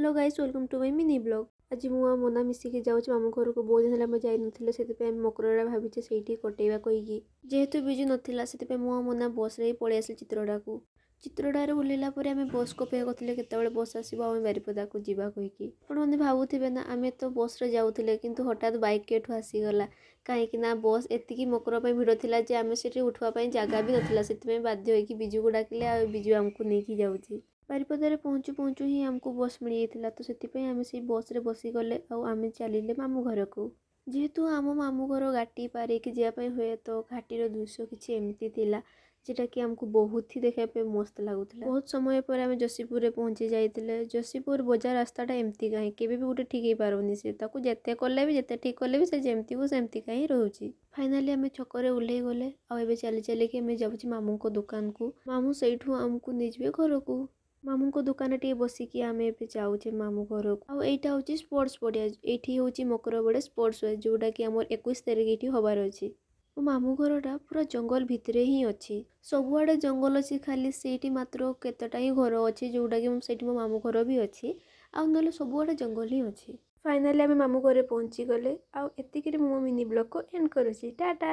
Hello guys welcome to my mini blog. आज मु मोना मिसिकी जाऊँ मामू घर को बहुत दिन है जाई नथिले से मकरड़ा भाविचे से कटेवा कहीकि जेहेतु बिजु नाला से मु मोना बस रे पलि आसिल चित्रड़ा को। चित्रड़ारे ओह्लैला आम बस को पे करते केतବେଳେ बस आसो आम बारिपदा को जीवा कहीकि आपण मैंने भावुवे ना आम तो बस रे जाऊे किंतु हठात बाइक केठू आसीगला कहीं बस एतिकी मकर भिड़ थिला जे आम से उठवाई जगह भी नाला से बाध्य होगी बिजु को डाकिले आ बिजु आमको नहीं जाऊँगी। बारिपदारे पहुँचु पहुँचु ही आमको बस मिल जाता तो से आम से बस रे बसीगले आम चलिले मामू घर को। जेहेतु आम मामू घर घाटी पारिक जावाई हुए तो घाटीर दृश्य किसी एमती थिला जेटा कि आमको बहुत ही देखा मस्त लगुला। बहुत समय पर आम जोशीपुर पहुँची जाइए। जोशीपुर बजार रास्ताटा एमती कहीं केवे भी गोटे ठीक पारनी से जिते कले भी जिते ठीक कले भी से जमती को सेमती कहीं रोचे। फाइनाली आम छकरे ओह्लैई गले आए चली चलिकी आम जाऊँ मामू दुकान को। मामू से आमको नहीं घर को। मामू को दुकान टे बसिकी आम ए जाऊे मामू घर को। आईटा हूँ स्पोर्ट्स पड़िया ये हूँ मकर बड़े स्पोर्ट्स वे जोटा कि आम 21 तारिख ये हबार अच्छी। मो मामू घरटा पूरा जंगल भितर ही अच्छी सबुआड़े जंगल अच्छी खाली से मात्र केतटा ही घर अच्छी जोटा कि मो मामू घर भी अच्छी आ ना सबुआड़े जंगल ही अच्छी। फाइनाली आम मामू घर पहुँची गले आउ एतिक मो मिनी ब्लॉग को एंड करुँची टाटा।